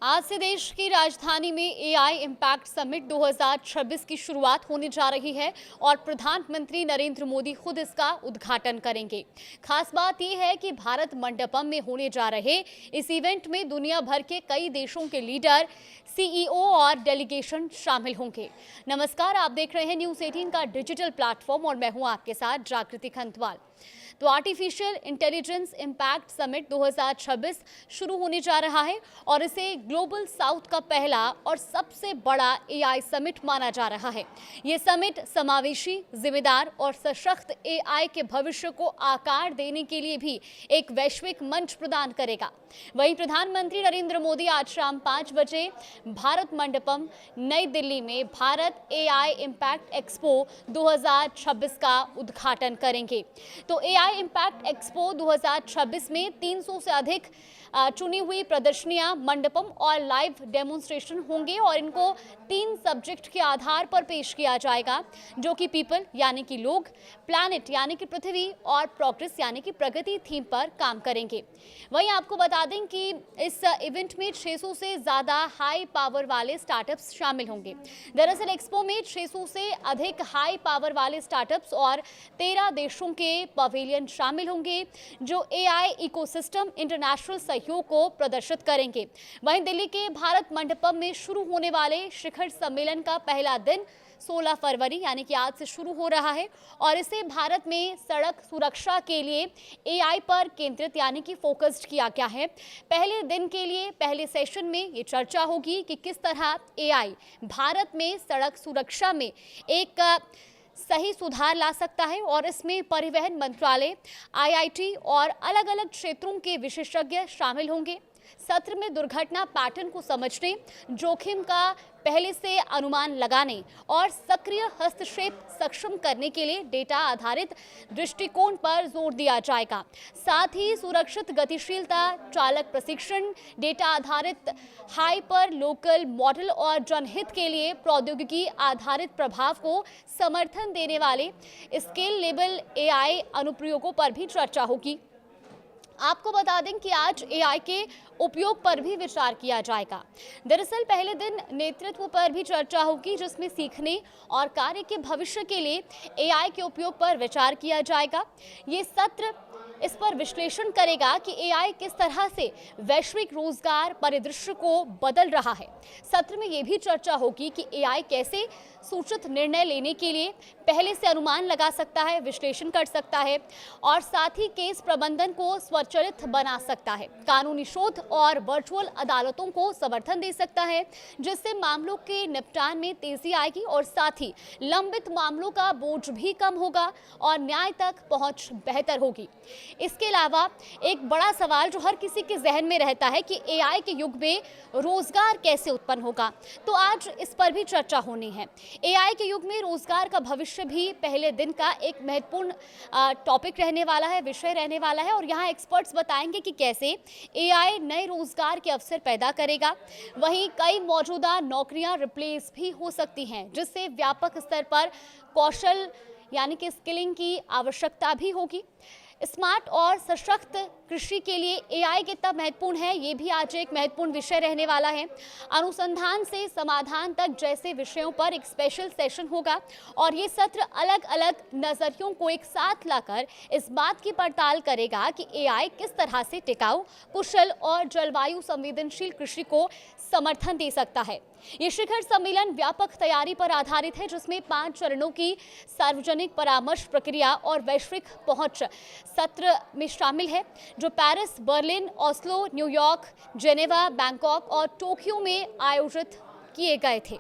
आज से देश की राजधानी में एआई इम्पैक्ट समिट 2026 की शुरुआत होने जा रही है और प्रधानमंत्री नरेंद्र मोदी खुद इसका उद्घाटन करेंगे। खास बात यह है कि भारत मंडपम में होने जा रहे इस इवेंट में दुनिया भर के कई देशों के लीडर, सीईओ और डेलीगेशन शामिल होंगे। नमस्कार, आप देख रहे हैं न्यूज़ 18 का डिजिटल प्लेटफॉर्म और मैं हूं आपके साथ जागृति खंतवाल। तो आर्टिफिशियल इंटेलिजेंस इम्पैक्ट समिट 2026 शुरू होने जा रहा है और इसे ग्लोबल साउथ का पहला और सबसे बड़ा एआई समिट माना जा रहा है। ये समिट समावेशी, जिम्मेदार और सशक्त एआई के भविष्य को आकार देने के लिए भी एक वैश्विक मंच प्रदान करेगा। वहीं प्रधानमंत्री नरेंद्र मोदी आज शाम 5 बजे भारत मंडपम, नई दिल्ली में भारत एआई इम्पैक्ट एक्सपो 2026 का उद्घाटन करेंगे। तो एआई इम्पैक्ट एक्सपो 2026 में 300 से अधिक चुनी हुई प्रदर्शनियां, मंडपम और लाइव डेमोन्स्ट्रेशन होंगे और इनको 3 सब्जेक्ट के आधार पर पेश किया जाएगा, जो कि पीपल यानी कि लोग, प्लैनेट यानी कि पृथ्वी और प्रोग्रेस यानी कि प्रगति थीम पर काम करेंगे। वहीं आपको बता दें कि इस इवेंट में 600 से ज़्यादा हाई पावर वाले स्टार्टअप्स शामिल होंगे। दरअसल एक्सपो में 600 से अधिक हाई पावर वाले स्टार्टअप्स और 13 देशों के पवेलियन शामिल होंगे, जो एआई इकोसिस्टम इंटरनेशनल सहयोग को प्रदर्शित करेंगे। वहीं दिल्ली के भारत मंडपम में शुरू होने वाले शिखर सम्मेलन का पहला दिन 16 फरवरी यानी कि आज से शुरू हो रहा है और इसे भारत में सड़क सुरक्षा के लिए एआई पर केंद्रित यानी कि फोकस्ड किया गया है। पहले दिन के लिए पहले सेशन में ये चर्चा होगी कि किस तरह एआई भारत में सड़क सुरक्षा में एक सही सुधार ला सकता है और इसमें परिवहन मंत्रालय, आईआईटी और अलग अलग क्षेत्रों के विशेषज्ञ शामिल होंगे। सत्र में दुर्घटना पैटर्न को समझने, जोखिम का पहले से अनुमान लगाने और सक्रिय हस्तक्षेप सक्षम करने के लिए डेटा आधारित दृष्टिकोण पर जोर दिया जाएगा। साथ ही सुरक्षित गतिशीलता, चालक प्रशिक्षण, डेटा आधारित हाइपर लोकल मॉडल और जनहित के लिए प्रौद्योगिकी आधारित प्रभाव को समर्थन देने वाले स्केल लेबल एआई अनुप्रयोगों पर भी चर्चा होगी। आपको बता दें कि आज एआई के उपयोग पर भी विचार किया जाएगा। दरअसल पहले दिन नेतृत्व पर भी चर्चा होगी, जिसमें सीखने और कार्य के भविष्य के लिए एआई के उपयोग पर विचार किया जाएगा। ये सत्र इस पर विश्लेषण करेगा कि एआई किस तरह से वैश्विक रोजगार परिदृश्य को बदल रहा है। सत्र में ये भी चर्चा होगी कि एआई कैसे सूचित निर्णय लेने के लिए पहले से अनुमान लगा सकता है, विश्लेषण कर सकता है और साथ ही केस प्रबंधन को स्वचालित बना सकता है, कानूनी शोध और वर्चुअल अदालतों को समर्थन दे सकता है, जिससे मामलों के निपटान में तेजी आएगी और साथ ही लंबित मामलों का बोझ भी कम होगा और न्याय तक पहुंच बेहतर होगी। इसके अलावा एक बड़ा सवाल जो हर किसी के जहन में रहता है कि एआई के युग में रोजगार कैसे उत्पन्न होगा, तो आज इस पर भी चर्चा होनी है। एआई के युग में रोजगार का भविष्य भी पहले दिन का एक महत्वपूर्ण टॉपिक रहने वाला है, विषय रहने वाला है और यहाँ एक्सपर्ट्स बताएंगे कि कैसे एआई नए रोजगार के अवसर पैदा करेगा। वहीं कई मौजूदा नौकरियां रिप्लेस भी हो सकती हैं, जिससे व्यापक स्तर पर कौशल यानी कि स्किलिंग की आवश्यकता भी होगी। स्मार्ट और सशक्त कृषि के लिए एआई कितना महत्वपूर्ण है, ये भी आज एक महत्वपूर्ण विषय रहने वाला है। अनुसंधान से समाधान तक जैसे विषयों पर एक स्पेशल सेशन होगा और ये सत्र अलग अलग नजरियों को एक साथ लाकर इस बात की पड़ताल करेगा कि एआई किस तरह से टिकाऊ, कुशल और जलवायु संवेदनशील कृषि को समर्थन दे सकता है। ये शिखर सम्मेलन व्यापक तैयारी पर आधारित है, जिसमें 5 चरणों की सार्वजनिक परामर्श प्रक्रिया और वैश्विक पहुंच सत्र में शामिल है, जो Paris, Berlin, Oslo, New York, Geneva, Bangkok और टोक्यो में आयोजित किए गए थे।